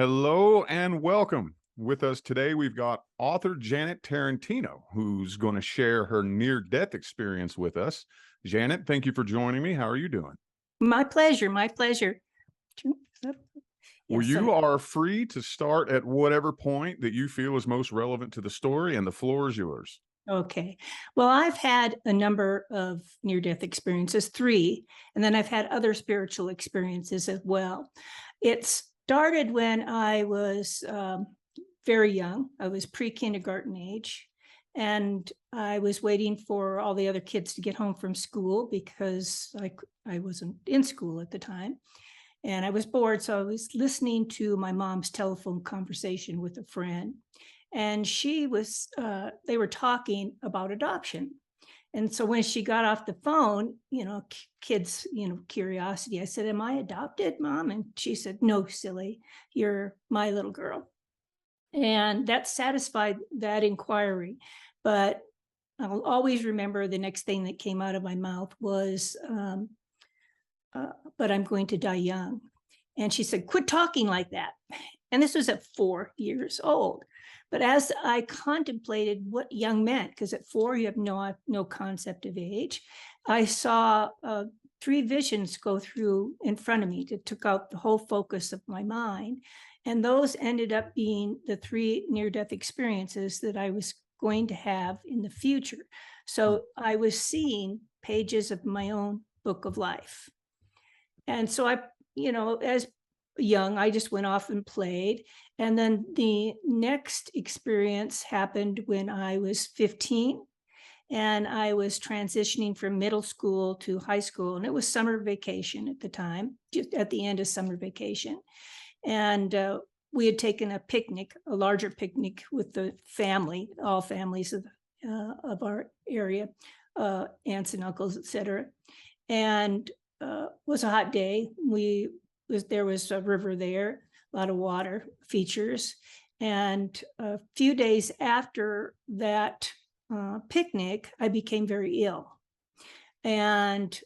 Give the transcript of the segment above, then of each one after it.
Hello and welcome. With us today, we've got author Janet Tarantino, who's going to share her near-death experience with us. Janet, thank you for joining me. How are you doing? My pleasure. My pleasure. Well, Yes, you sir. are free to start at whatever point that you feel is most relevant to the story, and the floor is yours. Okay. Well, I've had a number of near-death experiences, 3, and then I've had other spiritual experiences as well. It started when I was very young. I was pre-kindergarten age, and I was waiting for all the other kids to get home from school because I wasn't in school at the time. And I was bored, so I was listening to my mom's telephone conversation with a friend. And they were talking about adoption. And so when she got off the phone, kids, curiosity, I said, "Am I adopted, Mom?" And she said, "No, silly, you're my little girl." And that satisfied that inquiry. But I'll always remember the next thing that came out of my mouth was, "But I'm going to die young." And she said, "Quit talking like that." And this was at 4 years old. But as I contemplated what young meant, because at 4 you have no concept of age, I saw 3 visions go through in front of me that took out the whole focus of my mind. And those ended up being the 3 near-death experiences that I was going to have in the future. So I was seeing pages of my own book of life. And so as young, I just went off and played. And then the next experience happened when I was 15, and I was transitioning from middle school to high school, and it was summer vacation at the time, just at the end of summer vacation. And we had taken a picnic, a larger picnic with the family, all families of our area, aunts and uncles, etc. And was a hot day. There was a river there, a lot of water features. And a few days after that picnic, I became very ill. And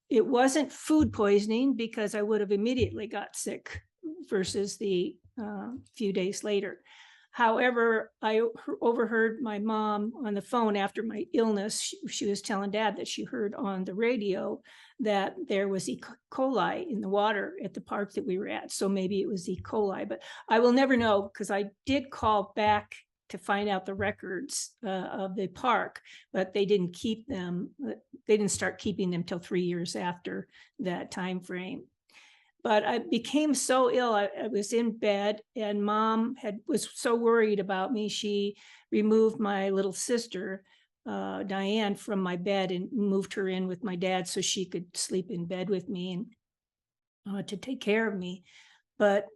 it wasn't food poisoning, because I would have immediately got sick versus the few days later. However, I overheard my mom on the phone after my illness. She was telling Dad that she heard on the radio that there was E. coli in the water at the park that we were at. So maybe it was E. coli, but I will never know, because I did call back to find out the records of the park, but they didn't keep them. They didn't start keeping them till 3 years after that time frame. But I became so ill. I was in bed, and Mom was so worried about me. She removed my little sister, Diane, from my bed and moved her in with my dad so she could sleep in bed with me and to take care of me. But,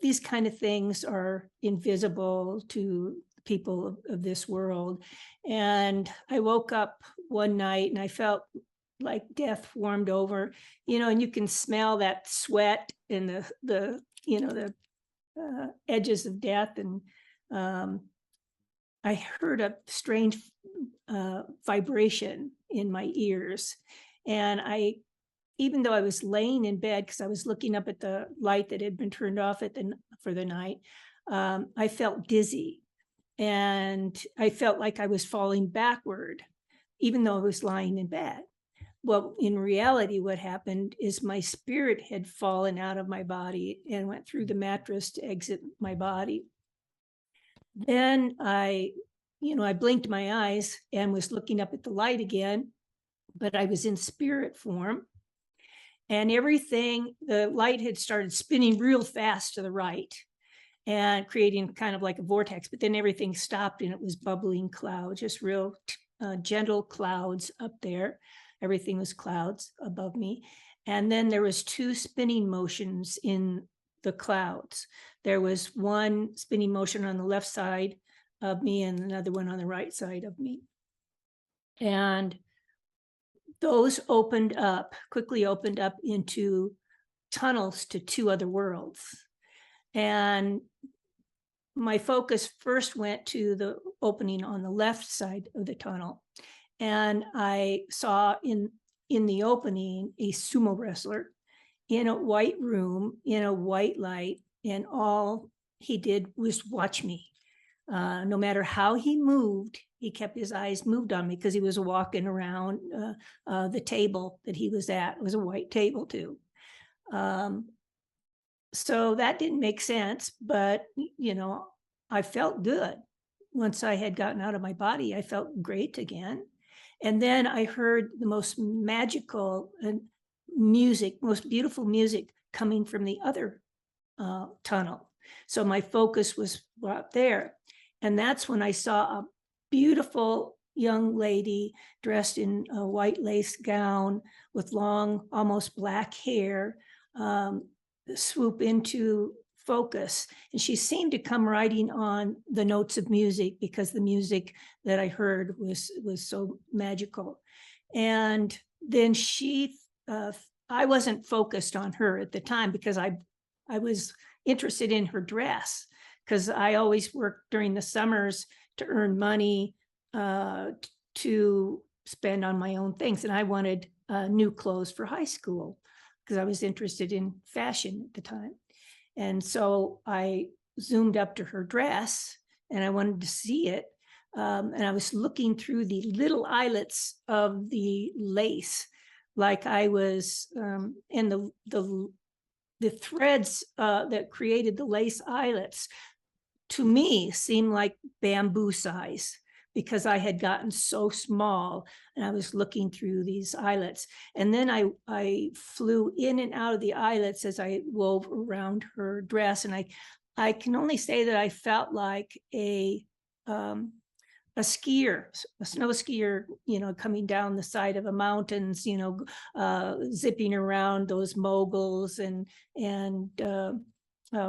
these kind of things are invisible to people of this world. And I woke up one night and I felt like death warmed over, and you can smell that sweat and the edges of death. And I heard a strange vibration in my ears. And even though I was laying in bed, because I was looking up at the light that had been turned off for the night, I felt dizzy. And I felt like I was falling backward, even though I was lying in bed. Well, in reality, what happened is my spirit had fallen out of my body and went through the mattress to exit my body. Then I blinked my eyes and was looking up at the light again, but I was in spirit form. And the light had started spinning real fast to the right and creating kind of like a vortex, but then everything stopped and it was bubbling clouds, just real gentle clouds up there. Everything was clouds above me. And then there was 2 spinning motions in the clouds. There was one spinning motion on the left side of me and another one on the right side of me. And those quickly opened up into tunnels to 2 other worlds. And my focus first went to the opening on the left side of the tunnel. And I saw in the opening a sumo wrestler in a white room, in a white light, and all he did was watch me. No matter how he moved, he kept his eyes moved on me because he was walking around the table that he was at. It was a white table too. So that didn't make sense, but I felt good. Once I had gotten out of my body, I felt great again. And then I heard the most magical music, most beautiful music coming from the other tunnel. So my focus was brought there. And that's when I saw a beautiful young lady dressed in a white lace gown with long, almost black hair, swoop into focus. And she seemed to come riding on the notes of music because the music that I heard was so magical. And then I wasn't focused on her at the time because I was interested in her dress, because I always worked during the summers to earn money to spend on my own things. And I wanted new clothes for high school because I was interested in fashion at the time. And so I zoomed up to her dress and I wanted to see it. And I was looking through the little eyelets of the lace, like I was in the threads that created the lace eyelets, to me, seemed like bamboo size because I had gotten so small and I was looking through these eyelets. And then I flew in and out of the eyelets as I wove around her dress. And I can only say that I felt like a skier, a snow skier, coming down the side of a mountains, zipping around those moguls and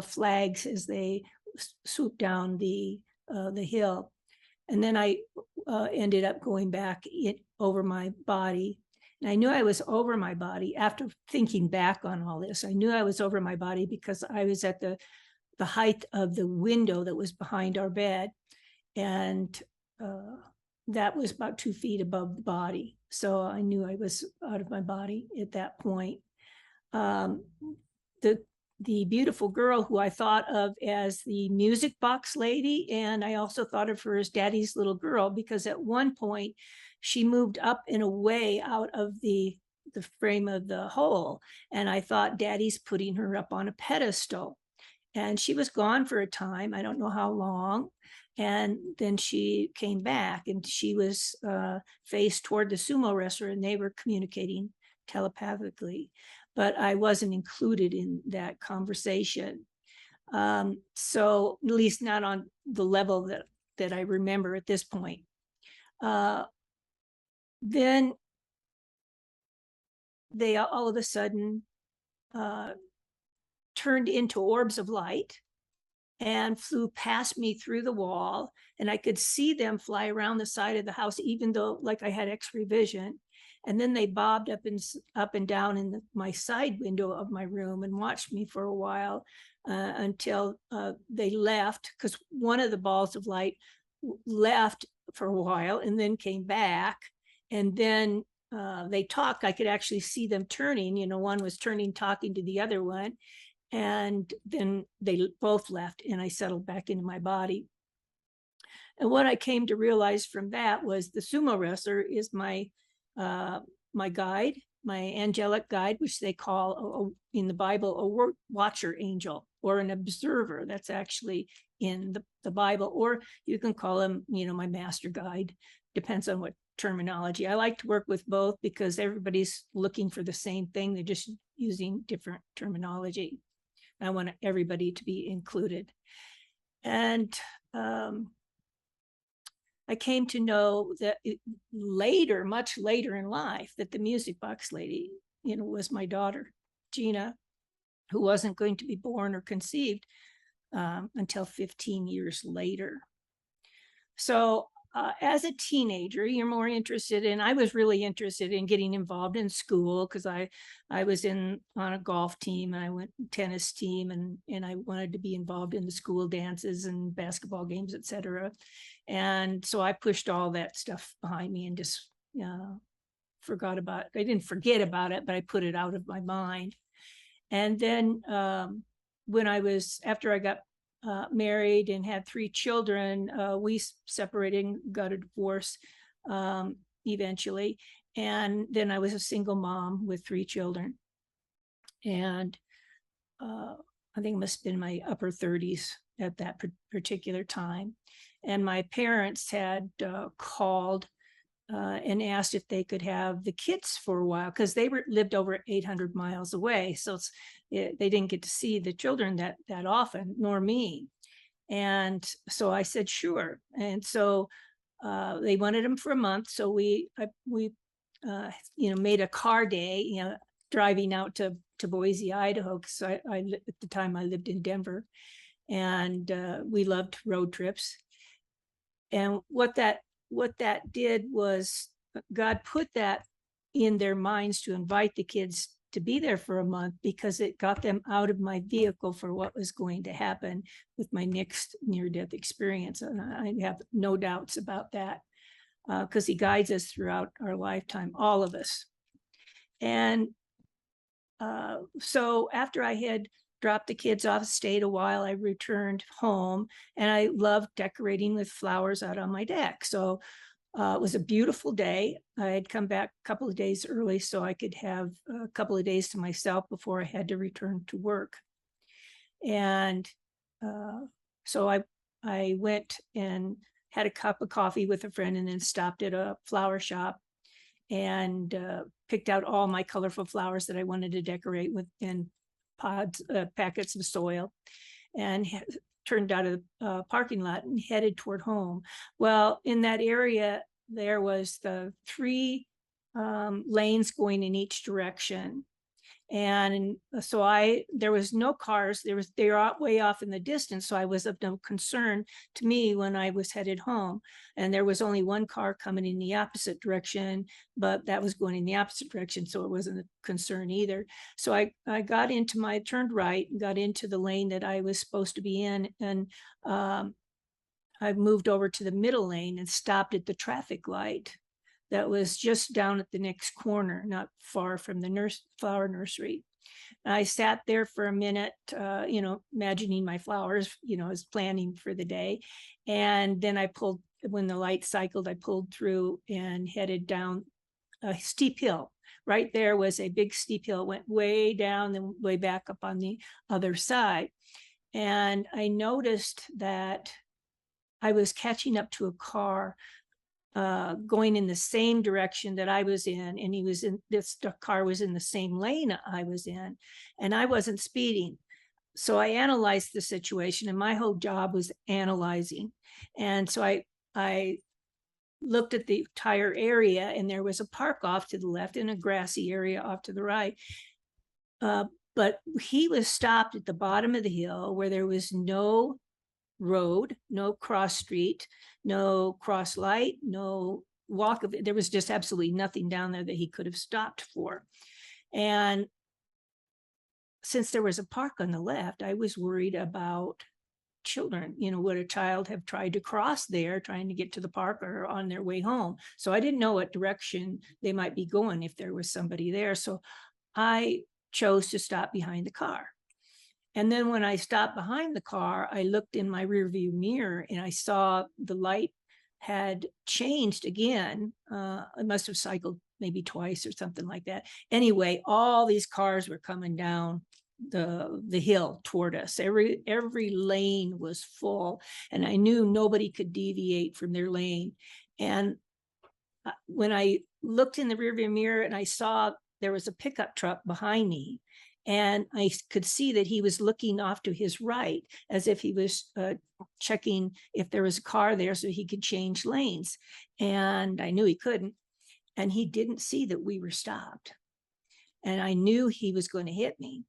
flags as they swoop down the hill. And then I ended up going back over my body. And I knew I was over my body after thinking back on all this. I knew I was over my body because I was at the height of the window that was behind our bed. And that was about 2 feet above the body. So I knew I was out of my body at that point. The beautiful girl who I thought of as the music box lady, and I also thought of her as Daddy's little girl, because at one point she moved up and away out of the frame of the hole, and I thought Daddy's putting her up on a pedestal. And she was gone for a time, I don't know how long, and then she came back and she was faced toward the sumo wrestler and they were communicating telepathically, but I wasn't included in that conversation. So at least not on the level that I remember at this point. Then they all of a sudden turned into orbs of light and flew past me through the wall, and I could see them fly around the side of the house, even though like I had X-ray vision. And then they bobbed up and down in my side window of my room and watched me for a while until they left, because one of the balls of light left for a while and then came back. And then they talked. I could actually see them turning. One was turning, talking to the other one. And then they both left and I settled back into my body. And what I came to realize from that was the sumo wrestler is my guide, my angelic guide, which they call in the Bible a watcher angel or an observer. That's actually in the Bible, or you can call him, my master guide. Depends on what terminology. I like to work with both because everybody's looking for the same thing. They're just using different terminology. I want everybody to be included. And I came to know that later, much later in life, that the music box lady, was my daughter, Gina, who wasn't going to be born or conceived until 15 years later. So as a teenager, you're more interested in, I was really interested in getting involved in school because I was on a golf team and I went tennis team and I wanted to be involved in the school dances and basketball games, etc. And so I pushed all that stuff behind me and just forgot about it. I didn't forget about it, but I put it out of my mind. And then after I got married and had 3 children, we separated and got a divorce eventually. And then I was a single mom with 3 children. And I think it must have been my upper 30s at that particular time. And my parents had called and asked if they could have the kids for a while, because they lived over 800 miles away. So they didn't get to see the children that often, nor me. And so I said, sure. And so they wanted them for a month. So we made a car day, driving out to Boise, Idaho, because at the time I lived in Denver, and we loved road trips. And what that did was God put that in their minds to invite the kids to be there for a month, because it got them out of my vehicle for what was going to happen with my next near-death experience. And I have no doubts about that, because he guides us throughout our lifetime, all of us. And so after I had dropped the kids off, stayed a while, I returned home, and I loved decorating with flowers out on my deck. So it was a beautiful day. I had come back a couple of days early so I could have a couple of days to myself before I had to return to work. And so I went and had a cup of coffee with a friend, and then stopped at a flower shop and picked out all my colorful flowers that I wanted to decorate with in packets of soil, and turned out of the parking lot and headed toward home. Well, in that area, there was the 3 lanes going in each direction. And so there was no cars. They were way off in the distance. So I was of no concern to me when I was headed home. And there was only 1 car coming in the opposite direction, but that was going in the opposite direction. So it wasn't a concern either. So I turned right and got into the lane that I was supposed to be in. And I moved over to the middle lane and stopped at the traffic light that was just down at the next corner, not far from the flower nursery. And I sat there for a minute, imagining my flowers, as planning for the day. And then when the light cycled, I pulled through and headed down a steep hill. Right there was a big steep hill, went way down and way back up on the other side. And I noticed that I was catching up to a car going in the same direction that I was in, and the car was in the same lane I was in, and I wasn't speeding. So I analyzed the situation, and my whole job was analyzing. And so I looked at the entire area, and there was a park off to the left and a grassy area off to the right. But he was stopped at the bottom of the hill where there was no road, no cross street, no cross light, no walk of it. There was just absolutely nothing down there that he could have stopped for. And since there was a park on the left, I was worried about children. Would a child have tried to cross there, trying to get to the park or on their way home? So I didn't know what direction they might be going if there was somebody there. So I chose to stop behind the car. And then when I stopped behind the car, I looked in my rearview mirror, and I saw the light had changed again. It must have cycled maybe twice or something like that. Anyway, all these cars were coming down the hill toward us. Every lane was full, and I knew nobody could deviate from their lane. And when I looked in the rearview mirror, and I saw there was a pickup truck behind me, and I could see that he was looking off to his right as if he was checking if there was a car there so he could change lanes. And I knew he couldn't. And he didn't see that we were stopped. And I knew he was going to hit me.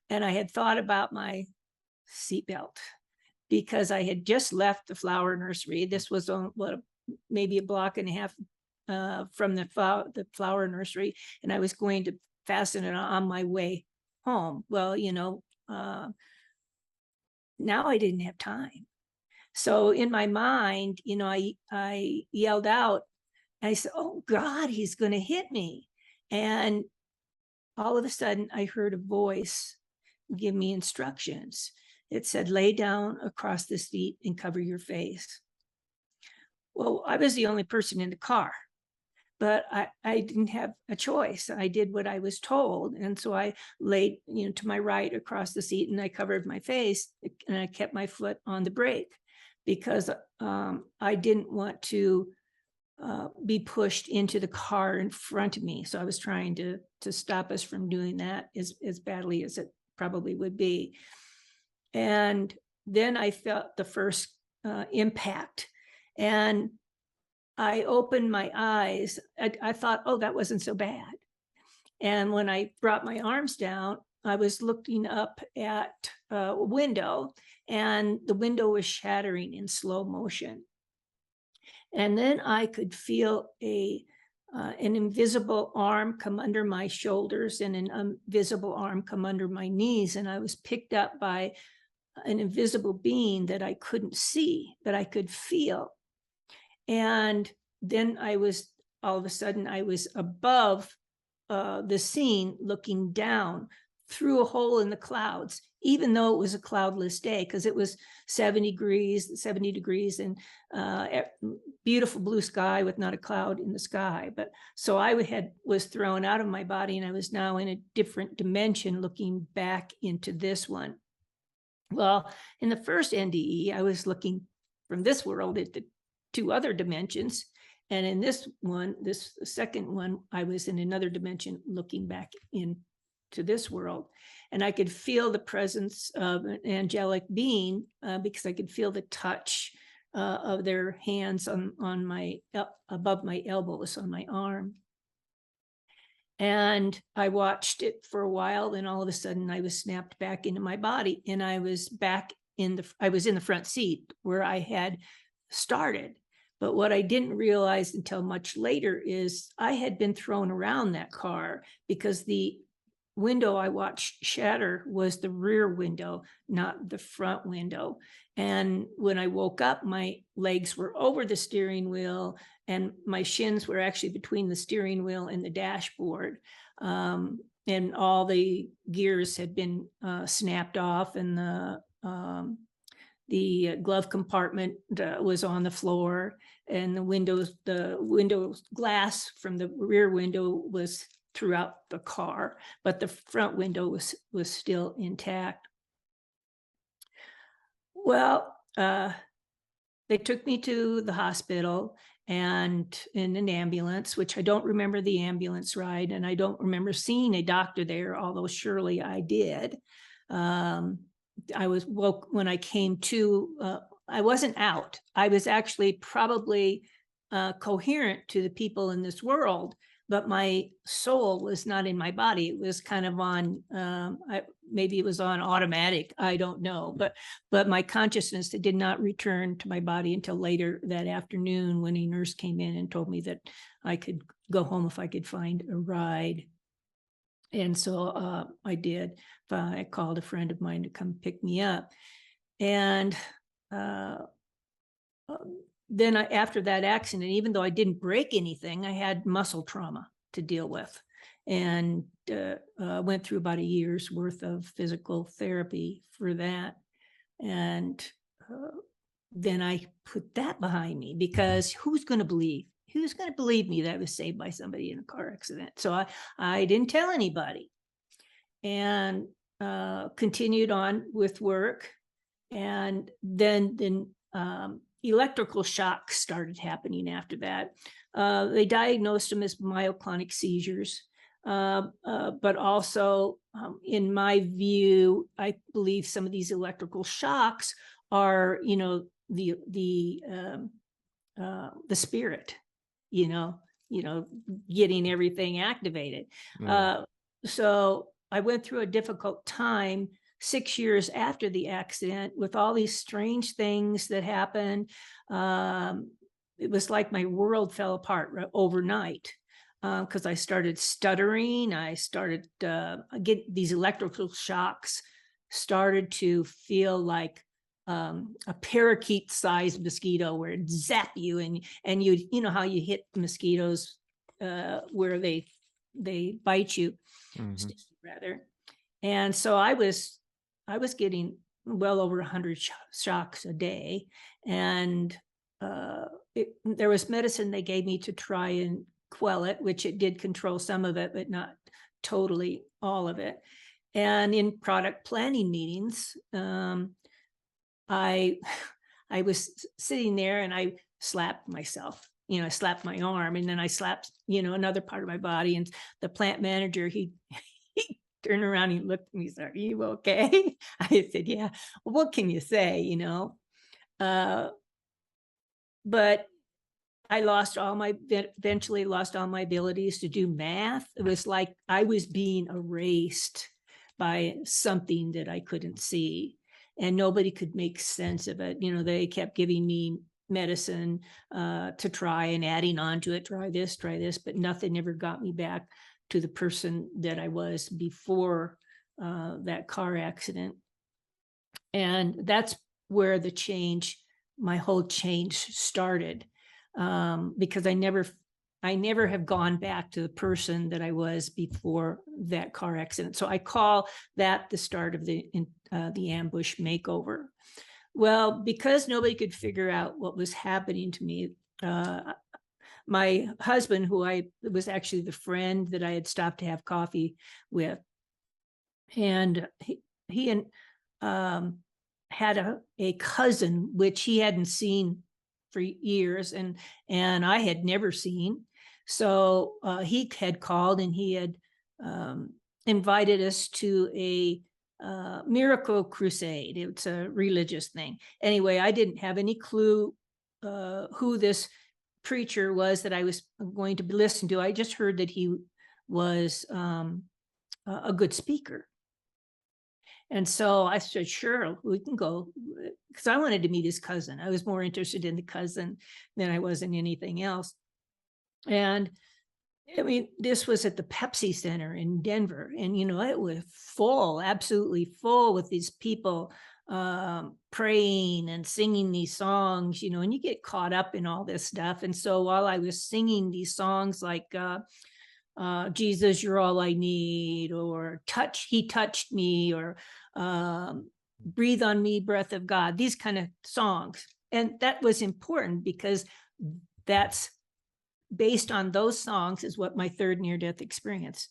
And I had thought about my seatbelt, because I had just left the flower nursery. This was on maybe a block and a half from the flower nursery. And I was going to fasten it on my way home. Well, now I didn't have time. So in my mind, I yelled out, and I said, "Oh God, he's going to hit me." And all of a sudden I heard a voice give me instructions. It said, lay down across the seat and cover your face. Well, I was the only person in the car, but I didn't have a choice. I did what I was told. And so I laid, to my right across the seat, and I covered my face, and I kept my foot on the brake because I didn't want to be pushed into the car in front of me. So I was trying to stop us from doing that as badly as it probably would be. And then I felt the first impact, and I opened my eyes. I thought, oh, that wasn't so bad. And when I brought my arms down, I was looking up at a window, and the window was shattering in slow motion. And then I could feel an invisible arm come under my shoulders and an invisible arm come under my knees. And I was picked up by an invisible being that I couldn't see, but I could feel. And then all of a sudden, I was above the scene looking down through a hole in the clouds, even though it was a cloudless day, because it was 70 degrees and beautiful blue sky with not a cloud in the sky. But so I was thrown out of my body, and I was now in a different dimension looking back into this one. Well, in the first NDE, I was looking from this world at the two other dimensions. And in this second one, I was in another dimension looking back into this world. And I could feel the presence of an angelic being because I could feel the touch of their hands on my above my elbows on my arm. And I watched it for a while, and all of a sudden I was snapped back into my body, and I was in the front seat where I had started. But what I didn't realize until much later is I had been thrown around that car because the window I watched shatter was the rear window, not the front window. And when I woke up, my legs were over the steering wheel, and my shins were actually between the steering wheel and the dashboard. And all the gears had been snapped off, and the glove compartment was on the floor, and the window glass from the rear window was throughout the car, but the front window was still intact. Well, they took me to the hospital and in an ambulance, which I don't remember the ambulance ride, and I don't remember seeing a doctor there, although surely I did. I was woke when I came to, I wasn't out. I was actually probably coherent to the people in this world, but my soul was not in my body. It was kind of on, maybe it was on automatic. I don't know, but my consciousness did not return to my body until later that afternoon, when a nurse came in and told me that I could go home if I could find a ride. And so I did. I called a friend of mine to come pick me up. And then after that accident, even though I didn't break anything, I had muscle trauma to deal with, and went through about a year's worth of physical therapy for that. And then I put that behind me, because who's going to believe me that I was saved by somebody in a car accident? So I didn't tell anybody, and continued on with work. And then electrical shocks started happening after that. They diagnosed them as myoclonic seizures, but also, in my view, I believe some of these electrical shocks are, the spirit, getting everything activated. So I went through a difficult time 6 years after the accident with all these strange things that happened. It was like my world fell apart overnight, because I started stuttering. I started get these electrical shocks, started to feel like a parakeet-sized mosquito, where it zap you, and you know how you hit mosquitoes where they they bite you, Mhm. sting you rather. And so I was getting well over 100 shocks a day, and there was medicine they gave me to try and quell it, which it did control some of it, but not totally all of it. And in product planning meetings, I I was sitting there and I slapped myself. I slapped my arm, and then I slapped, another part of my body. And the plant manager, he he turned around, he looked at me, said, "Are you okay?" I said, "Yeah." Well, what can you say? Uh, but I eventually lost all my abilities to do math. It was like I was being erased by something that I couldn't see, and nobody could make sense of it. They kept giving me medicine to try and adding on to it, try this, but nothing ever got me back to the person that I was before that car accident. And that's where my whole change started, because I never have gone back to the person that I was before that car accident. So I call that the start of the ambush makeover. Well, because nobody could figure out what was happening to me, my husband, who was actually the friend that I had stopped to have coffee with, and he and had a cousin which he hadn't seen for years, and I had never seen. So he had called, and he had invited us to a miracle crusade. It's a religious thing. Anyway, I didn't have any clue who this preacher was that I was going to listen to. I just heard that he was a good speaker. And so I said, "Sure, we can go," because I wanted to meet his cousin. I was more interested in the cousin than I was in anything else. And I mean, this was at the Pepsi Center in Denver, and it was full, absolutely full, with these people praying and singing these songs, and you get caught up in all this stuff. And so while I was singing these songs like "Jesus, You're All I Need," or He Touched Me," or "Breathe on Me, Breath of God," these kind of songs. And that was important because that's based on those songs is what my third near-death experience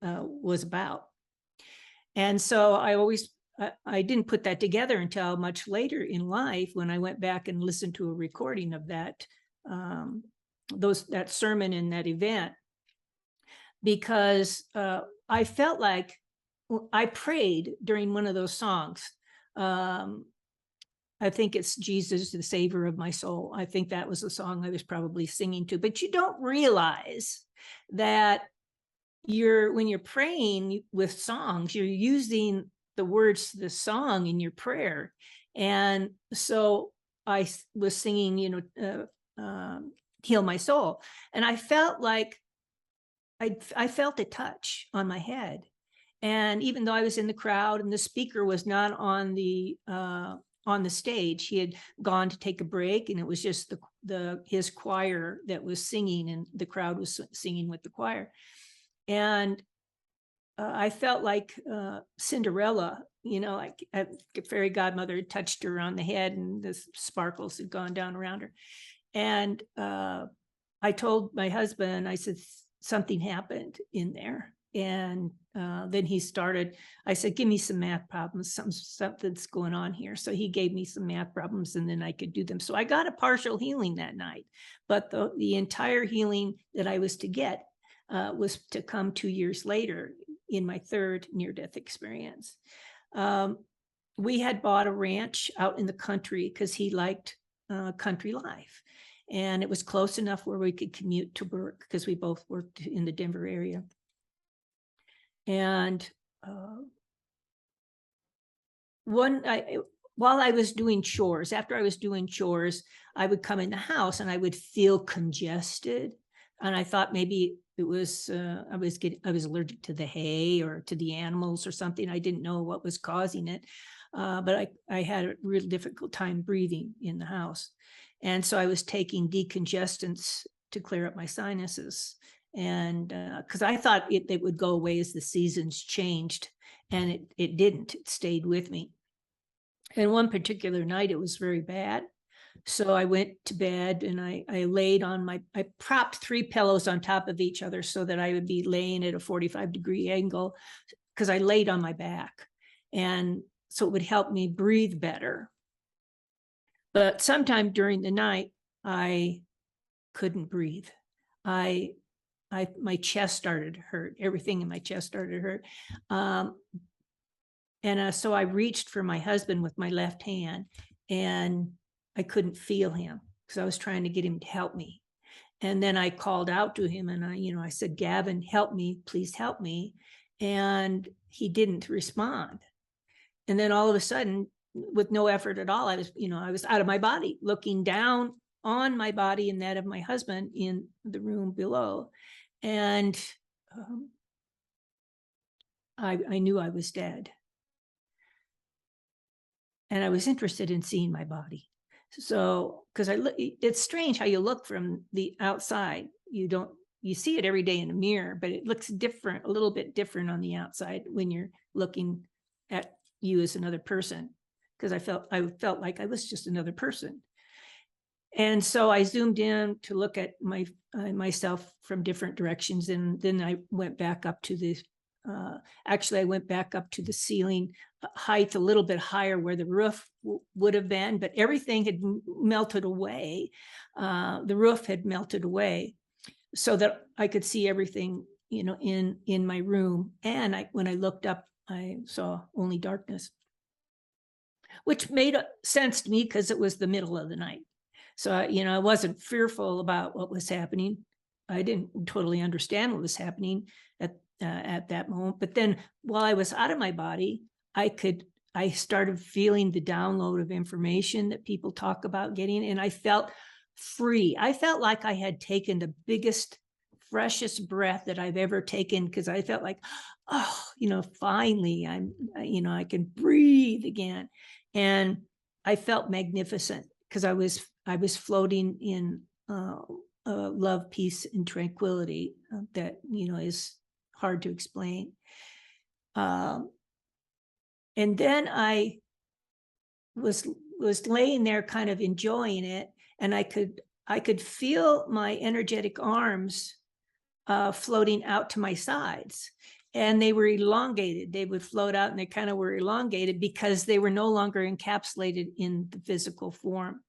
was about. And so I didn't put that together until much later in life, when I went back and listened to a recording of that sermon and that event, because I felt like I prayed during one of those songs. I think it's "Jesus, the Savior of My Soul." I think that was the song I was probably singing to. But you don't realize that when you're praying with songs, you're using the words to the song in your prayer. And so I was singing, "Heal My Soul." And I felt like I felt a touch on my head. And even though I was in the crowd and the speaker was not on the stage, he had gone to take a break, and it was just his choir that was singing, and the crowd was singing with the choir. And I felt like Cinderella, like a fairy godmother had touched her on the head, and the sparkles had gone down around her. And I told my husband, I said, "Something happened in there." And then I said, "Give me some math problems, something's going on here." So he gave me some math problems, and then I could do them. So I got a partial healing that night, but the entire healing that I was to get was to come 2 years later in my third near-death experience. We had bought a ranch out in the country because he liked country life. And it was close enough where we could commute to work, because we both worked in the Denver area. And while I was doing chores, after I was doing chores, I would come in the house and I would feel congested. And I thought maybe it was I was allergic to the hay or to the animals or something. I didn't know what was causing it, but I had a real difficult time breathing in the house. And so I was taking decongestants to clear up my sinuses. And because I thought it would go away as the seasons changed, and it didn't. It stayed with me. And one particular night, it was very bad. So I went to bed and I laid on I propped 3 pillows on top of each other so that I would be laying at a 45-degree angle, because I laid on my back. And so it would help me breathe better. But sometime during the night, I couldn't breathe. My chest started to hurt. Everything in my chest started to hurt. So I reached for my husband with my left hand, and I couldn't feel him because I was trying to get him to help me. And then I called out to him and I said, "Gavin, help me, please help me." And he didn't respond. And then all of a sudden, with no effort at all, I was out of my body, looking down on my body and that of my husband in the room below. And I knew I was dead. And I was interested in seeing my body. So, because it's strange how you look from the outside. You see it every day in a mirror, but it looks different, a little bit different on the outside when you're looking at you as another person. Because I felt like I was just another person. And so I zoomed in to look at myself from different directions, and then I went back up to the. Actually, I went back up to the ceiling height a little bit higher where the roof would have been, but everything had melted away. The roof had melted away so that I could see everything, in my room. And when I looked up, I saw only darkness, which made sense to me because it was the middle of the night. So, I wasn't fearful about what was happening. I didn't totally understand what was happening at that moment. But then while I was out of my body, I started feeling the download of information that people talk about getting, and I felt free. I felt like I had taken the biggest, freshest breath that I've ever taken, because I felt like, finally I can breathe again. And I felt magnificent because I was floating in love, peace, and tranquility that, is hard to explain. And then I was laying there kind of enjoying it, and I could feel my energetic arms floating out to my sides, and they were elongated. They would float out and they kind of were elongated because they were no longer encapsulated in the physical form.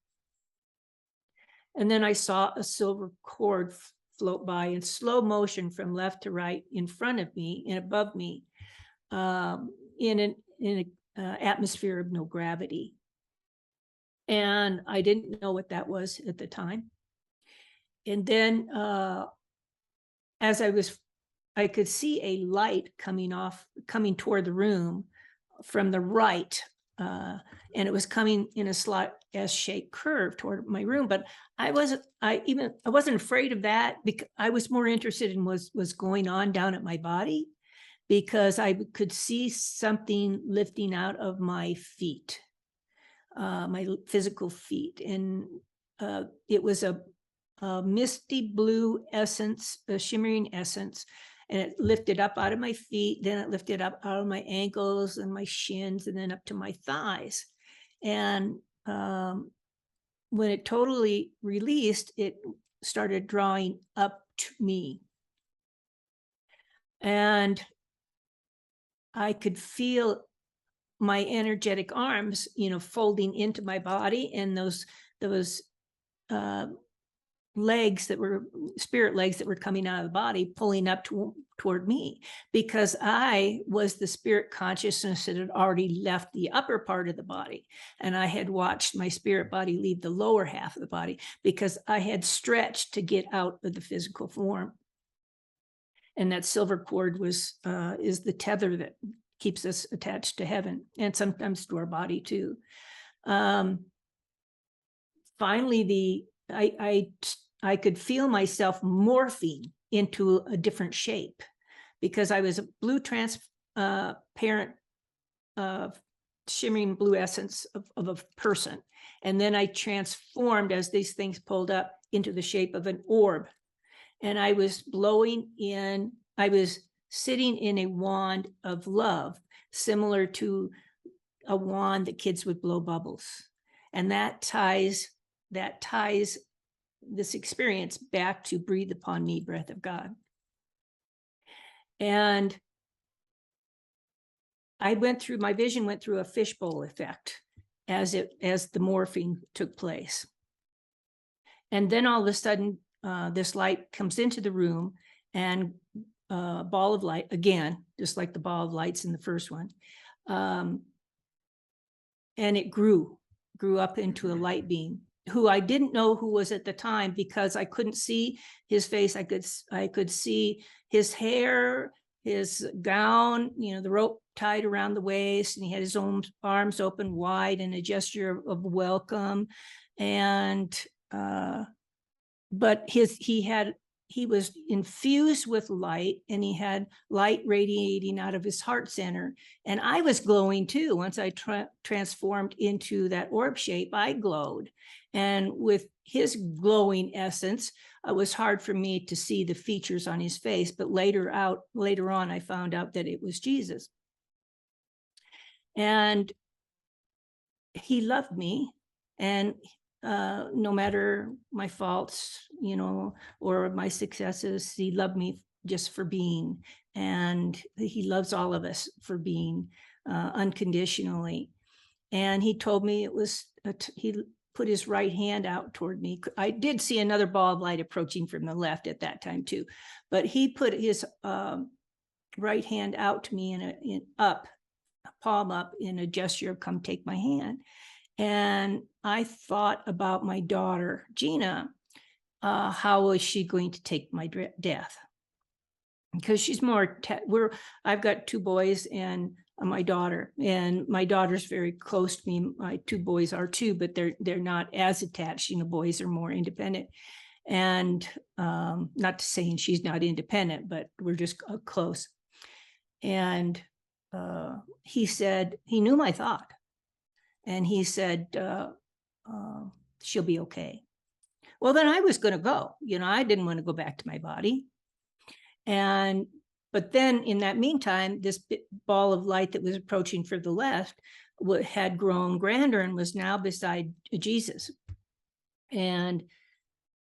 And then I saw a silver cord float by in slow motion from left to right in front of me and above me, in an atmosphere of no gravity. And I didn't know what that was at the time. And then as I could see a light coming toward the room from the right, and it was coming in a slight S-shaped curve toward my room. But I wasn't afraid of that, because I was more interested in was going on down at my body, because I could see something lifting out of my feet, my physical feet. And it was a misty blue essence, a shimmering essence, and it lifted up out of my feet, then it lifted up out of my ankles and my shins, and then up to my thighs. And when it totally released, it started drawing up to me. And I could feel my energetic arms, folding into my body, and those legs that were spirit legs that were coming out of the body, pulling up toward me, because I was the spirit consciousness that had already left the upper part of the body. And I had watched my spirit body leave the lower half of the body, because I had stretched to get out of the physical form. And that silver cord is the tether that keeps us attached to heaven, and sometimes to our body too. Finally, I could feel myself morphing into a different shape, because I was a blue transparent shimmering blue essence of a person. And then I transformed, as these things pulled up, into the shape of an orb. and I was sitting in a wand of love, similar to a wand that kids would blow bubbles. And that ties this experience back to breathe upon me, breath of God. And my vision went through a fishbowl effect as the morphing took place. And then all of a sudden, this light comes into the room, and a ball of light, again, just like the ball of lights in the first one. And it grew up into a light being, who I didn't know who was at the time, because I couldn't see his face. I could see his hair, his gown, the rope tied around the waist, and he had his own arms open wide in a gesture of welcome. And but he was infused with light, and he had light radiating out of his heart center. And I was glowing too. Once I transformed into that orb shape, I glowed. And with his glowing essence, it was hard for me to see the features on his face. But later on, I found out that it was Jesus. And he loved me. And no matter my faults, or my successes, he loved me just for being. And he loves all of us for being unconditionally. And he told me he put his right hand out toward me. I did see another ball of light approaching from the left at that time too, but he put his right hand out to me palm up, in a gesture of come take my hand. And I thought about my daughter, Gina. How is she going to take my death? Because she's more, I've got 2 boys and my daughter, and my daughter's very close to me. My 2 boys are too, but they're not as attached. Boys are more independent. And not to saying she's not independent, but we're just close. And he said, he knew my thought. And he said, she'll be okay. Well, then I was going to go. I didn't want to go back to my body. But then in that meantime, this ball of light that was approaching from the left had grown grander and was now beside Jesus. And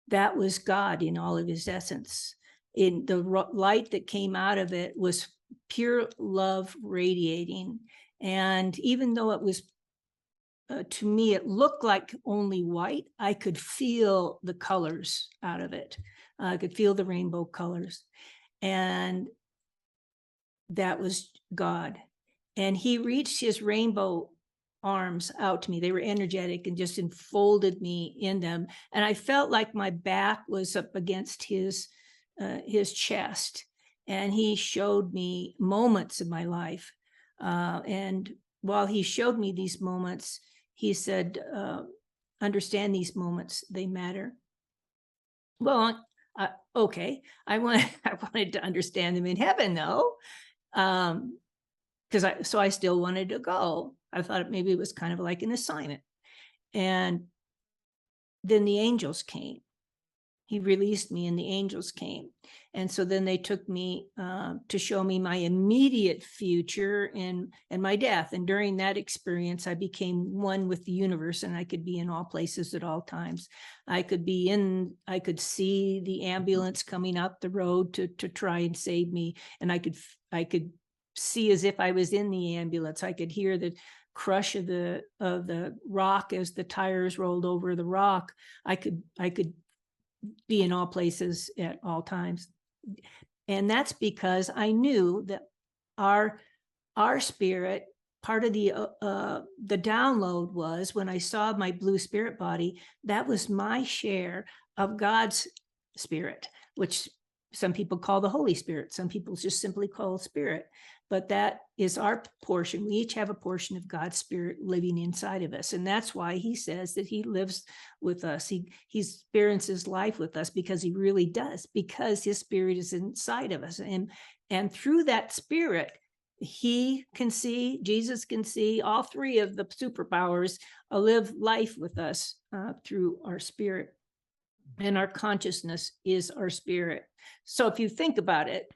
that was God in all of his essence. In the light that came out of it was pure love radiating. And even though it was, to me, it looked like only white, I could feel the colors out of it. I could feel the rainbow colors. And that was God. And he reached his rainbow arms out to me. They were energetic and just enfolded me in them. And I felt like my back was up against his chest. And he showed me moments of my life. And while he showed me these moments, he said, understand these moments, they matter. Well, okay. I wanted to understand them in heaven, though. So I still wanted to go. I thought maybe it was kind of like an assignment. And then the angels came. He released me and the angels came. And so then they took me to show me my immediate future and my death. And during that experience, I became one with the universe, and I could be in all places at all times. I could see the ambulance coming up the road to try and save me. And I could see as if I was in the ambulance. I could hear the crush of the rock as the tires rolled over the rock. I could be in all places at all times. And that's because I knew that our spirit, part of the download was when I saw my blue spirit body, that was my share of God's spirit, which some people call the Holy Spirit. Some people just simply call spirit. But that is our portion. We each have a portion of God's spirit living inside of us. And that's why he says that he lives with us. He experiences life with us, because he really does, because his spirit is inside of us. And through that spirit, he can see, Jesus can see, all 3 of the superpowers live life with us through our spirit. and our consciousness is our spirit. So if you think about it,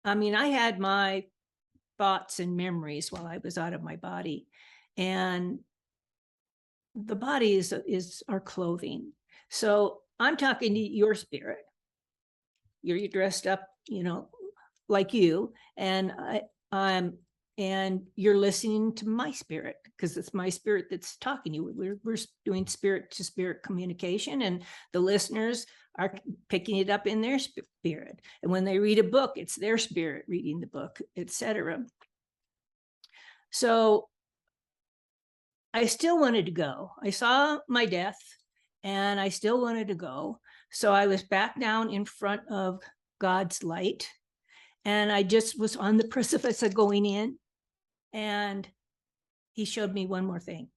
I mean, I had my thoughts and memories while I was out of my body, and the body is our clothing. So I'm talking to your spirit. You're dressed up, like you, and and you're listening to my spirit, because it's my spirit that's talking to you. We're doing spirit to spirit communication, and the listeners are picking it up in their spirit. And when they read a book, it's their spirit reading the book, etc. So I still wanted to go. I saw my death and I still wanted to go. So I was back down in front of God's light, and I just was on the precipice of going in. And he showed me one more thing.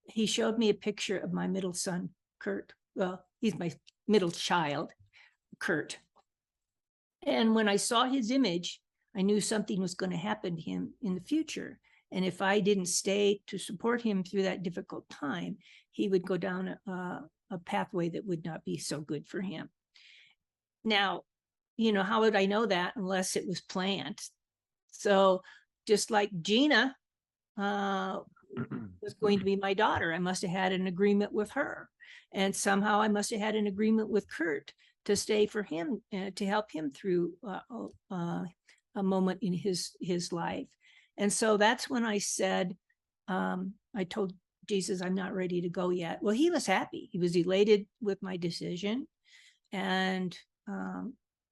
He showed me a picture of my middle son, Kurt. Well, he's my middle child, Kurt. And when I saw his image, I knew something was going to happen to him in the future. And if I didn't stay to support him through that difficult time, he would go down a pathway that would not be so good for him. Now, how would I know that unless it was planned? So just like Gina was going to be my daughter, I must have had an agreement with her. And somehow I must have had an agreement with Kurt to stay for him, to help him through a moment in his life. And so that's when I said, I told Jesus, I'm not ready to go yet. Well, he was happy. He was elated with my decision. And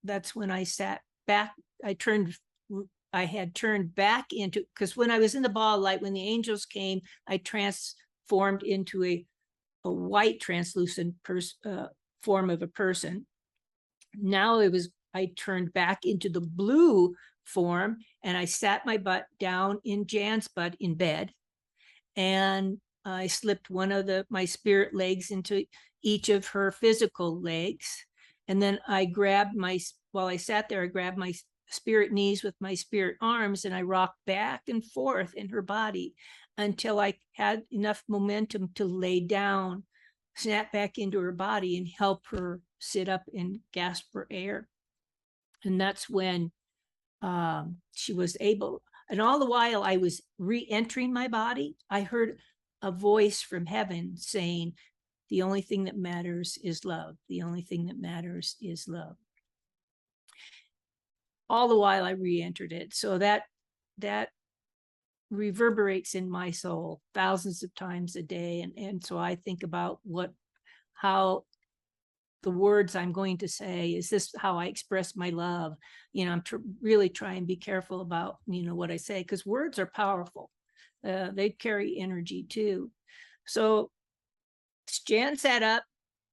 that's when I sat back. I had turned back into, because when I was in the ball of light, when the angels came, I transformed into a white translucent form of a person. Now I turned back into the blue form, and I sat my butt down in Jan's butt in bed, and I slipped one of my spirit legs into each of her physical legs. And then while I sat there, I grabbed my spirit knees with my spirit arms, and I rocked back and forth in her body until I had enough momentum to lay down, snap back into her body, and help her sit up and gasp for air. And that's when she was able. And all the while I was re-entering my body, I heard a voice from heaven saying, the only thing that matters is love. The only thing that matters is love. All the while I re-entered it. So that reverberates in my soul thousands of times a day. And so I think about how the words I'm going to say, is this how I express my love? I'm really trying to be careful about, what I say, because words are powerful. They carry energy too. So Jan sat up,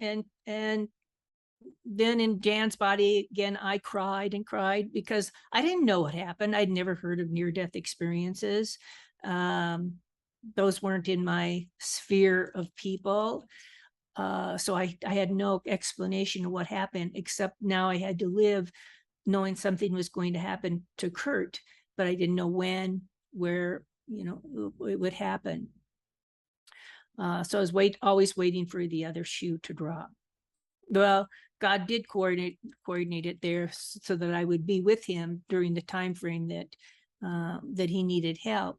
and then in Jan's body again, I cried and cried because I didn't know what happened. I'd never heard of near-death experiences. Those weren't in my sphere of people. So I had no explanation of what happened, except now I had to live knowing something was going to happen to Kurt, but I didn't know when, where, it would happen. So I was always waiting for the other shoe to drop. Well, God did coordinate it there so that I would be with him during the time frame that he needed help.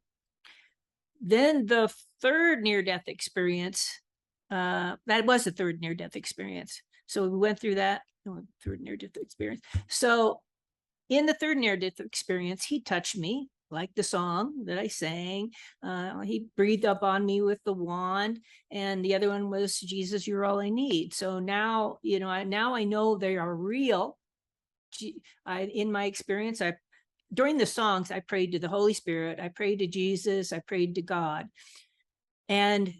Then the third near-death experience, that was the third near-death experience. So we went through that, third near-death experience. So in the third near-death experience, he touched me, like the song that I sang. He breathed up on me with the wand, and the other one was, Jesus, you're all I need. So now, now I know they are real. In my experience, during the songs, I prayed to the Holy Spirit, I prayed to Jesus, I prayed to God, and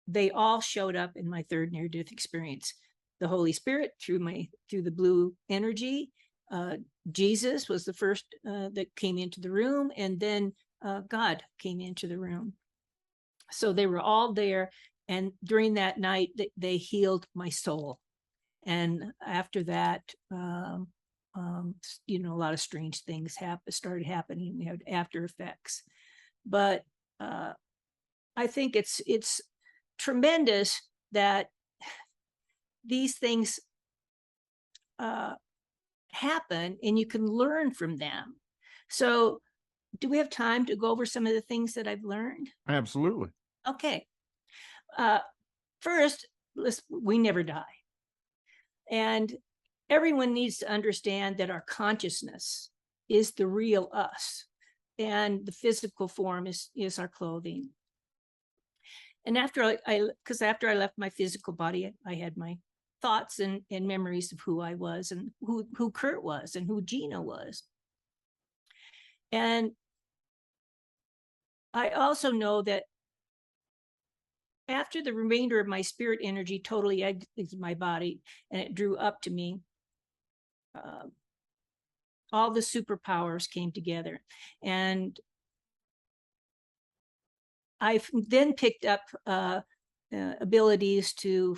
they all showed up in my third near-death experience. The Holy Spirit through the blue energy. Jesus was the first that came into the room, and then God came into the room. So they were all there, and during that night, they healed my soul. And after that, a lot of strange things started happening. We had after effects, but I think it's tremendous that these things happen and you can learn from them. So do we have time to go over some of the things that I've learned? Absolutely. Okay. First, we never die. And everyone needs to understand that our consciousness is the real us, and the physical form is our clothing. And after after I left my physical body, I had my thoughts and memories of who I was and who Kurt was and who Gina was. And I also know that after the remainder of my spirit energy totally exited my body and it drew up to me, all the superpowers came together. And I've then picked up abilities to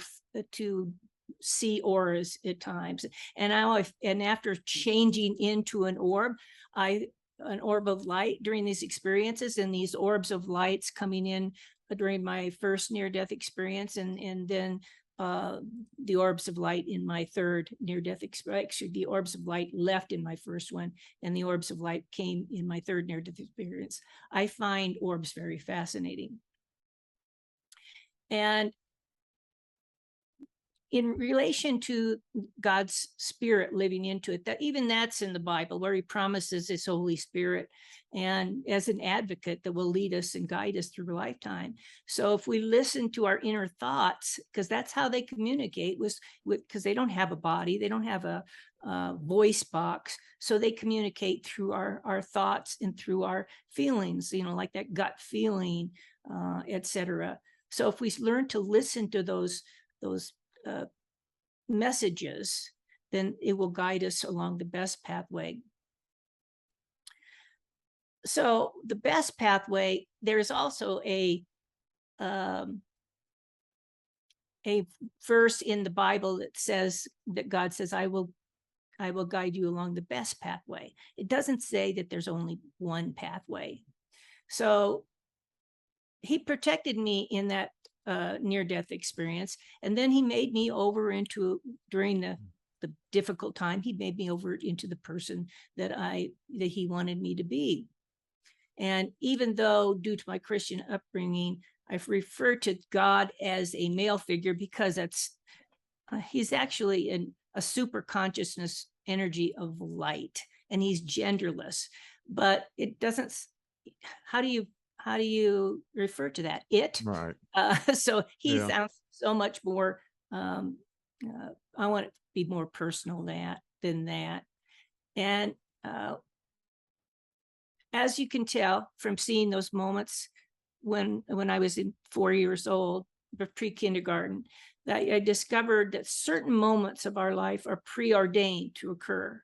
see auras at times. And after changing into an orb of light during these experiences, and these orbs of lights coming in during my first near-death experience, and then the orbs of light in my third near-death experience. The orbs of light left in my first one, and the orbs of light came in my third near-death experience. I find orbs very fascinating. And in relation to God's spirit living into it, that even that's in the Bible, where he promises his Holy Spirit and as an advocate that will lead us and guide us through a lifetime. So if we listen to our inner thoughts, because that's how they communicate because they don't have a body, they don't have a voice box, so they communicate through our thoughts and through our feelings, like that gut feeling, etc. So if we learn to listen to those messages, then it will guide us along the best pathway. So the best pathway, there's also a verse in the Bible that says that God says, I will guide you along the best pathway. It doesn't say that there's only one pathway. So he protected me in that near-death experience, and then he made me over into, during the difficult time, he made me over into the person that he wanted me to be. And even though, due to my Christian upbringing, I've referred to God as a male figure because he's actually a super consciousness energy of light, and he's genderless. But it doesn't. How do you refer to that? It, right? So he sounds so much more. I want it to be more personal than that. And as you can tell from seeing those moments when I was 4 years old, pre-kindergarten, that I discovered that certain moments of our life are preordained to occur.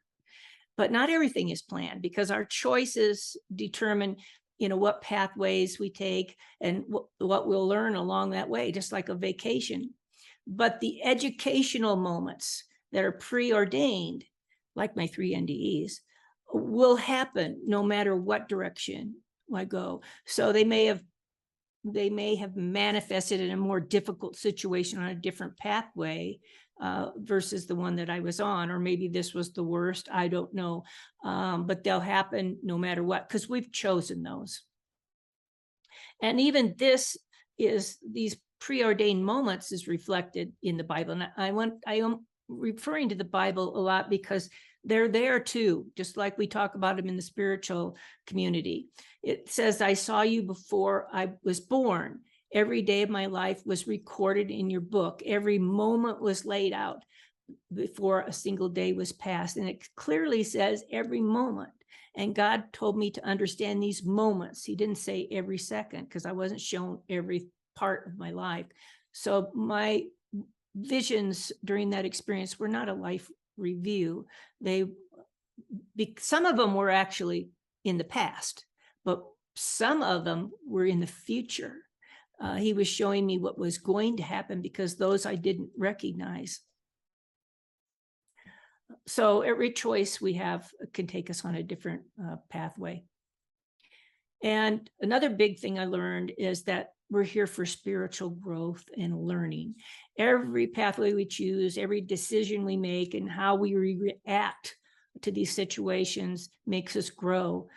But not everything is planned, because our choices determine what pathways we take and what we'll learn along that way, just like a vacation. But the educational moments that are preordained, like my 3 NDEs, will happen no matter what direction I go. So they may have manifested in a more difficult situation on a different pathway versus the one that I was on, or maybe this was the worst, I don't know. But they'll happen no matter what, because we've chosen those. And even these preordained moments is reflected in the Bible. And I am referring to the Bible a lot because they're there too, just like we talk about them in the spiritual community. It says, I saw you before I was born. Every day of my life was recorded in your book. Every moment was laid out before a single day was passed. And it clearly says every moment. And God told me to understand these moments. He didn't say every second, because I wasn't shown every part of my life. So my visions during that experience were not a life review. Some of them were actually in the past, but some of them were in the future. He was showing me what was going to happen, because those I didn't recognize. So every choice we have can take us on a different pathway. And another big thing I learned is that we're here for spiritual growth and learning. Every pathway we choose, every decision we make, and how we react to these situations makes us grow,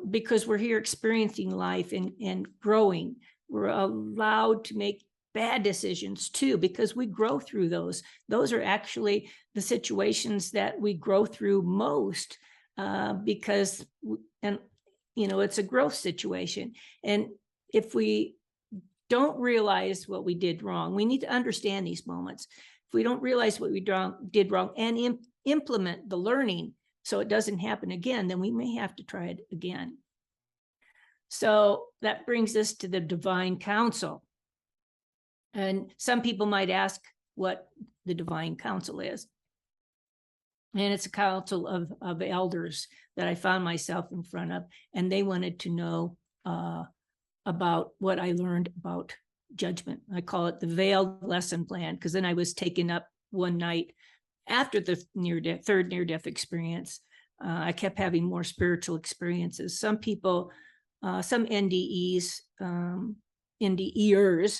because we're here experiencing life and growing. We're allowed to make bad decisions too, because we grow through those. Those are actually the situations that we grow through most, because, and it's a growth situation. And if we don't realize what we did wrong, we need to understand these moments. If we don't realize what we did wrong and implement the learning so it doesn't happen again, then we may have to try it again. So that brings us to the divine counsel. And some people might ask what the divine counsel is. And it's a council of elders that I found myself in front of, and they wanted to know about what I learned about judgment. I call it the veiled lesson plan, because then I was taken up one night after the third near-death experience. I kept having more spiritual experiences. Some people, some NDEs, NDEers,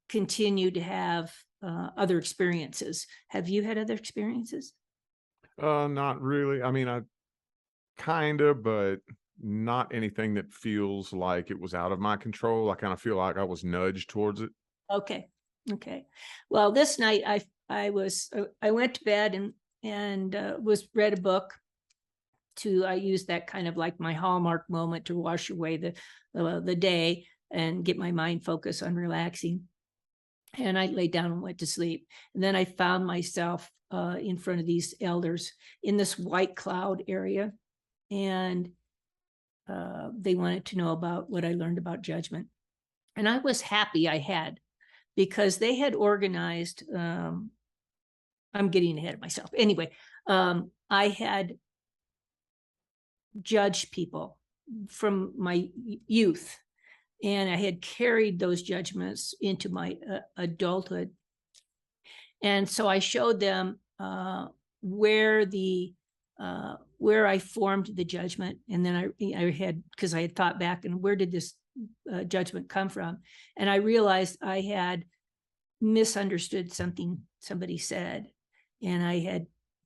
continue to have other experiences. Have you had other experiences? Not really. I mean, I kind of, but not anything that feels like it was out of my control. I kind of feel like I was nudged towards it. Okay. Well, this night I went to bed and read a book. I used that kind of like my hallmark moment to wash away the day and get my mind focused on relaxing. And I lay down and went to sleep. And then I found myself in front of these elders in this white cloud area. And they wanted to know about what I learned about judgment. And I was happy I had, because they had organized, I'm getting ahead of myself. Anyway, I had judged people from my youth, and I had carried those judgments into my adulthood. And so I showed them where I formed the judgment. And then I had, because I had thought back, and where did this judgment come from? And I realized I had misunderstood something somebody said, and I had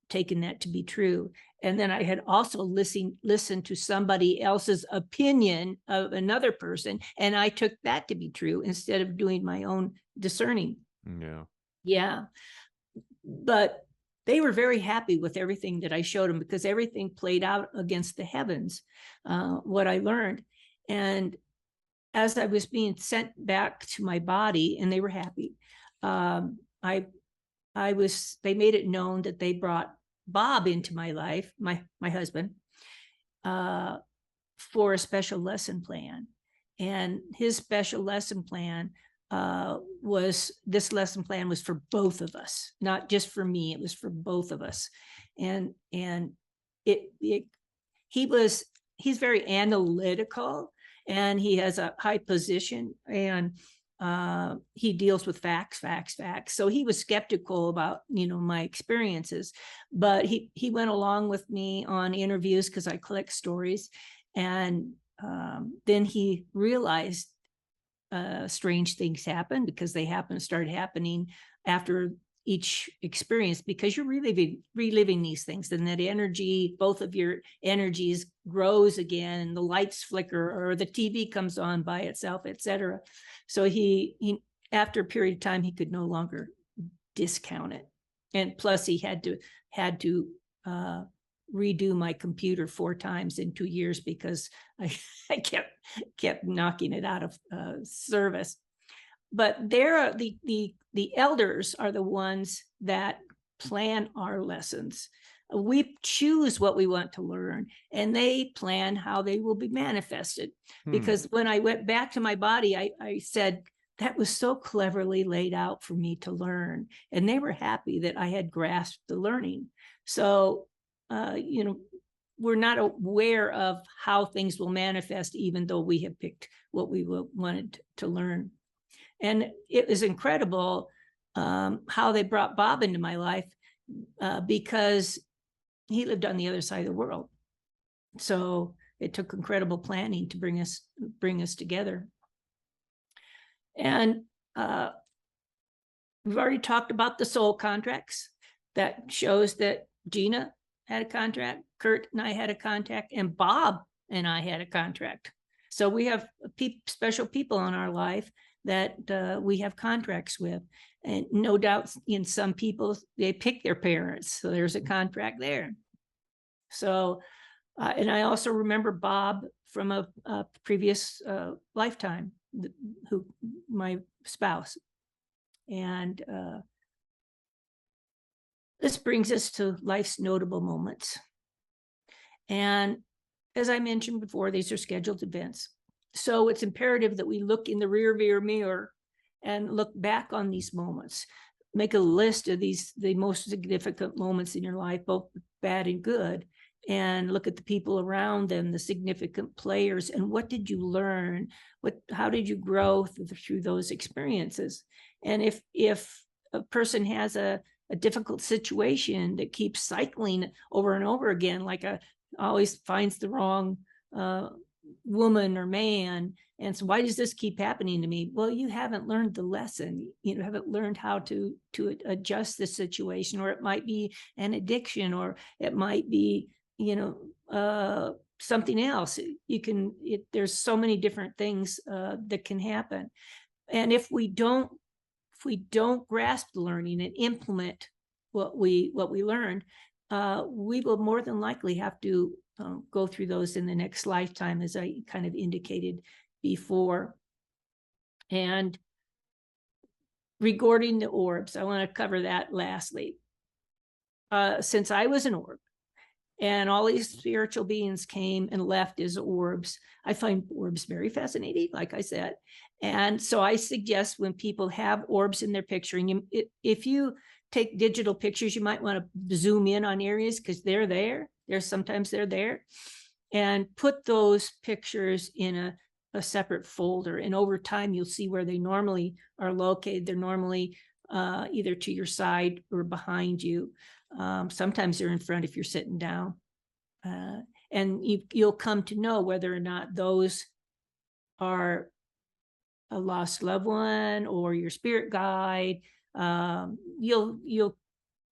taken that to be true. And then I had also listened to somebody else's opinion of another person, and I took that to be true instead of doing my own discerning. Yeah. But they were very happy with everything that I showed them, because everything played out against the heavens, what I learned. And as I was being sent back to my body, and they were happy, they made it known that they brought Bob into my life, my husband, for a special lesson plan. And his special lesson plan this lesson plan was for both of us, not just for me. It was for both of us. And he's very analytical, and he has a high position, and he deals with facts. So he was skeptical about, my experiences, but he went along with me on interviews because I collect stories. And then he realized strange things happen, because they started happening after each experience, because you're reliving these things, and that energy, both of your energies, grows again, and the lights flicker, or the TV comes on by itself, etc. So he after a period of time, he could no longer discount it. And plus he had to redo my computer 4 times in 2 years, because I kept knocking it out of service. But the elders are the ones that plan our lessons. We choose what we want to learn, and they plan how they will be manifested. Because when I went back to my body, I said, that was so cleverly laid out for me to learn. And they were happy that I had grasped the learning. So, we're not aware of how things will manifest, even though we have picked what we wanted to learn. And it was incredible how they brought Bob into my life, because he lived on the other side of the world. So it took incredible planning to bring us together. And we've already talked about the soul contracts. That shows that Gina had a contract, Kurt and I had a contract, and Bob and I had a contract. So we have special people in our life that we have contracts with. And no doubt in some people, they pick their parents. So there's a contract there. So, and I also remember Bob from a previous lifetime, who my spouse. And this brings us to life's notable moments. And as I mentioned before, these are scheduled events. So it's imperative that we look in the rearview mirror and look back on these moments. Make a list of the most significant moments in your life, both bad and good, and look at the people around them, the significant players, and what did you learn? How did you grow through those experiences? And if a person has a difficult situation that keeps cycling over and over again, like always finds the wrong woman or man, and so why does this keep happening to me? Well, you haven't learned the lesson. You haven't learned how to adjust the situation, or it might be an addiction, or it might be something else. There's so many different things that can happen, and if we don't grasp the learning and implement what we learned, we will more than likely have to go through those in the next lifetime, as I kind of indicated before. And regarding the orbs, I want to cover that lastly. Since I was an orb, and all these spiritual beings came and left as orbs, I find orbs very fascinating, like I said. And so I suggest when people have orbs in their picture, and if you take digital pictures, you might want to zoom in on areas because they're there. Sometimes they're there. And put those pictures in a separate folder. And over time, you'll see where they normally are located. They're normally either to your side or behind you. Sometimes they're in front if you're sitting down. And you'll come to know whether or not those are a lost loved one or your spirit guide. You'll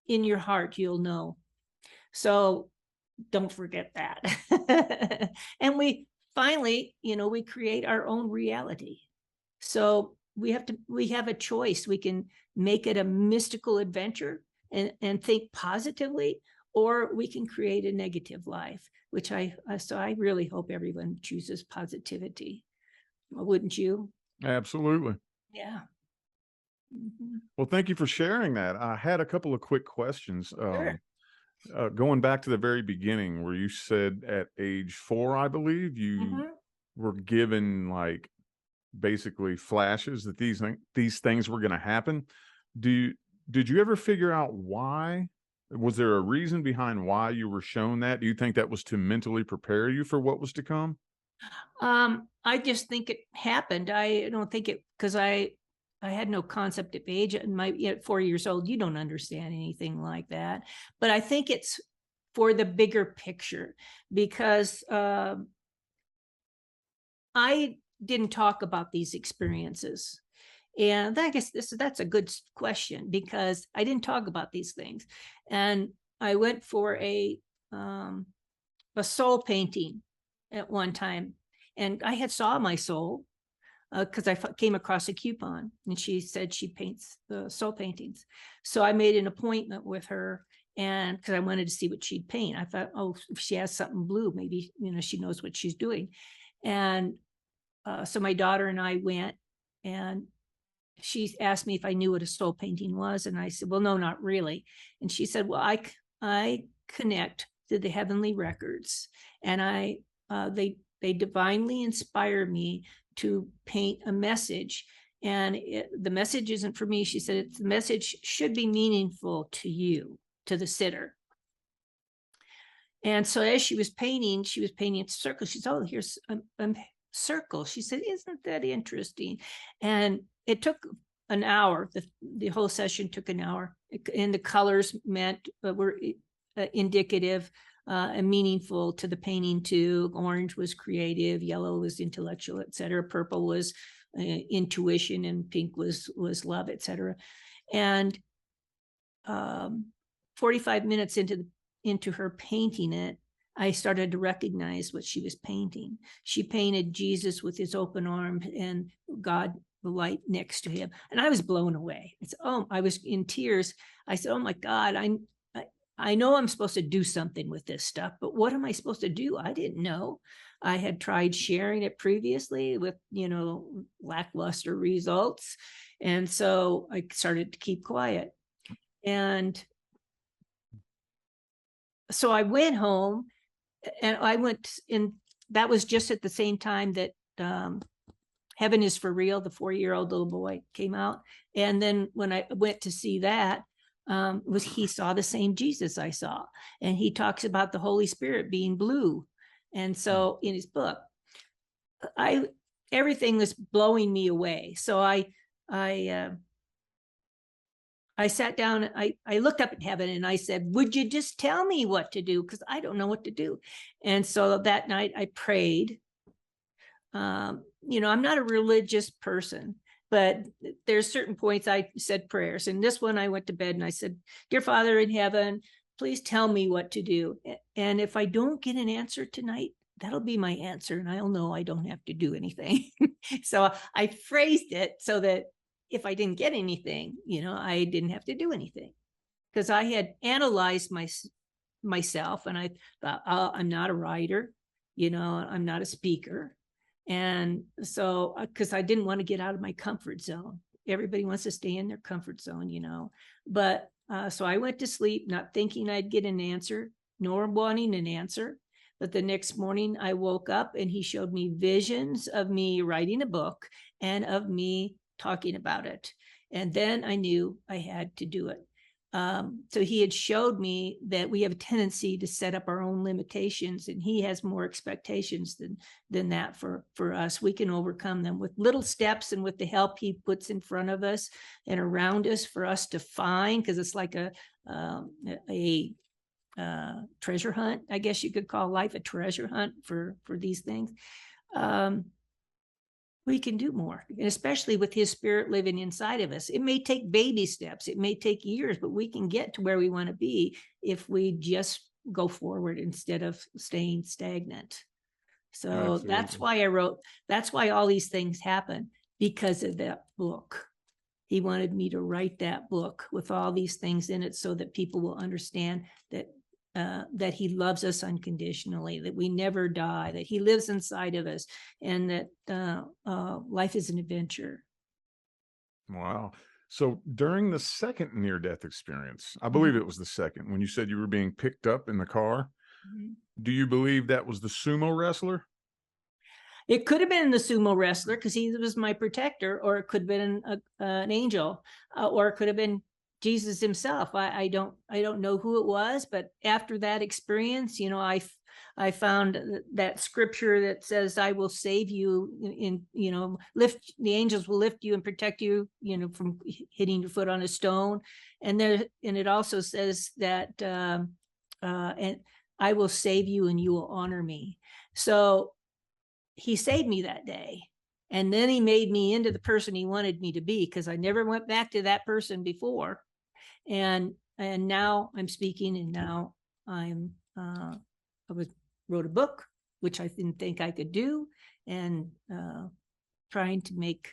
in your heart, you'll know. So don't forget that. And we finally, we create our own reality. So we have a choice. We can make it a mystical adventure and think positively, or we can create a negative life, which I really hope everyone chooses positivity. Wouldn't you? Absolutely. Yeah. Mm-hmm. Well, thank you for sharing that. I had a couple of quick questions. Sure. Going back to the very beginning, where you said at age 4, I believe you Mm-hmm. were given like basically flashes that these things were going to happen. Did you ever figure out why? Was there a reason behind why you were shown that? Do you think that was to mentally prepare you for what was to come? I just think it happened. I don't think it, because I had no concept of age. At 4 years old, you don't understand anything like that. But I think it's for the bigger picture, because I didn't talk about these experiences. And I guess that's a good question, because I didn't talk about these things. And I went for a soul painting at one time, and I had saw my soul because I came across a coupon, and she said she paints the soul paintings. So I made an appointment with her, and because I wanted to see what she'd paint. I thought, oh, if she has something blue, maybe she knows what she's doing. And so my daughter and I went, and she asked me if I knew what a soul painting was, and I said, well, no, not really. And she said, well, I connect to the heavenly records, and they divinely inspire me to paint a message. And the message isn't for me. She said, the message should be meaningful to you, to the sitter. And so as she was painting a circle. She said, oh, here's a circle. She said, isn't that interesting? And it took an hour. The whole session took an hour, and the colors were indicative and meaningful to the painting too. Orange was creative, yellow was intellectual, etc. Purple was intuition, and pink was love, etc. And 45 minutes into her painting it, I started to recognize what she was painting. She painted Jesus with his open arms and God, the light next to him. And I was blown away. I was in tears. I said, oh my God, I know I'm supposed to do something with this stuff, but what am I supposed to do? I didn't know. I had tried sharing it previously with, lackluster results. And so I started to keep quiet. And so I went home, and that was just at the same time that Heaven is for Real, the 4-year-old little boy, came out. And then when I went to see that, he saw the same Jesus I saw. And he talks about the Holy Spirit being blue. And so in his book, everything was blowing me away. So I sat down, I looked up at heaven and I said, would you just tell me what to do? Because I don't know what to do. And so that night I prayed. I'm not a religious person, but there's certain points I said prayers. And this one I went to bed and I said, dear Father in heaven, please tell me what to do. And if I don't get an answer tonight, that'll be my answer. And I'll know I don't have to do anything. So I phrased it so that if I didn't get anything, I didn't have to do anything, because I had analyzed myself and I thought, I'm not a writer, I'm not a speaker. And so, because I didn't want to get out of my comfort zone. Everybody wants to stay in their comfort zone, but so I went to sleep, not thinking I'd get an answer, nor wanting an answer. But the next morning I woke up and he showed me visions of me writing a book and of me talking about it. And then I knew I had to do it. So he had showed me that we have a tendency to set up our own limitations, and he has more expectations than that for us. We can overcome them with little steps and with the help he puts in front of us and around us for us to find, because it's like a treasure hunt. I guess you could call life a treasure hunt for these things. We can do more, and especially with his spirit living inside of us. It may take baby steps, it may take years, but we can get to where we want to be if we just go forward instead of staying stagnant. So Absolutely. That's why all these things happen, because of that book. He wanted me to write that book with all these things in it so that people will understand that he loves us unconditionally, that we never die, that he lives inside of us, and that life is an adventure. Wow. So during the second near-death experience, I believe it was the second, when you said you were being picked up in the car, do you believe that was the sumo wrestler? It could have been the sumo wrestler because he was my protector, or it could have been an angel, or it could have been Jesus himself. I don't know who it was, but after that experience, I found that scripture that says, I will save you lift, the angels will lift you and protect you, from hitting your foot on a stone. And it also says that, and I will save you and you will honor me. So he saved me that day. And then he made me into the person he wanted me to be, because I never went back to that person before. And now I'm speaking, and now I wrote a book, which I didn't think I could do, and trying to make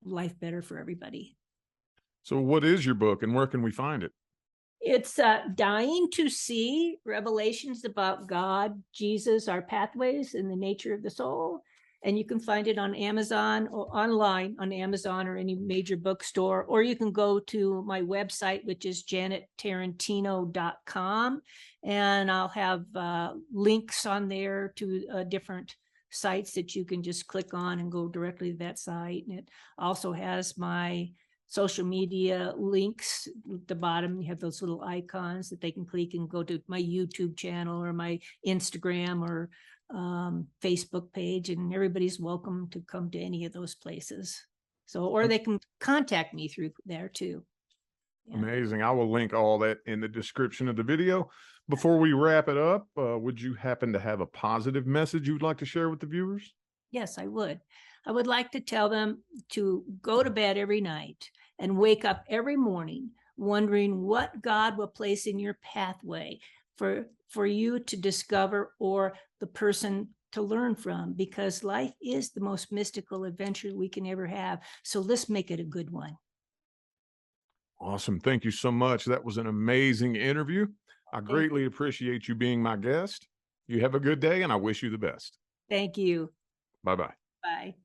life better for everybody. So what is your book, and where can we find it? It's Dying to See, Revelations about God, Jesus, Our Pathways, and the Nature of the Soul. And you can find it on Amazon, or online on Amazon or any major bookstore, or you can go to my website, which is janettarantino.com. And I'll have links on there to different sites that you can just click on and go directly to that site. And it also has my social media links at the bottom. You have those little icons that they can click and go to my YouTube channel or my Instagram or Facebook page, and everybody's welcome to come to any of those places. So, or they can contact me through there too. Yeah. Amazing. I will link all that in the description of the video. Before we wrap it up, would you happen to have a positive message you would like to share with the viewers? Yes, I would. I would like to tell them to go to bed every night and wake up every morning wondering what God will place in your pathway for you to discover, or the person to learn from, because life is the most mystical adventure we can ever have. So let's make it a good one. Awesome. Thank you so much. That was an amazing interview. I greatly appreciate you being my guest. You have a good day, and I wish you the best. Thank you. Bye bye. Bye.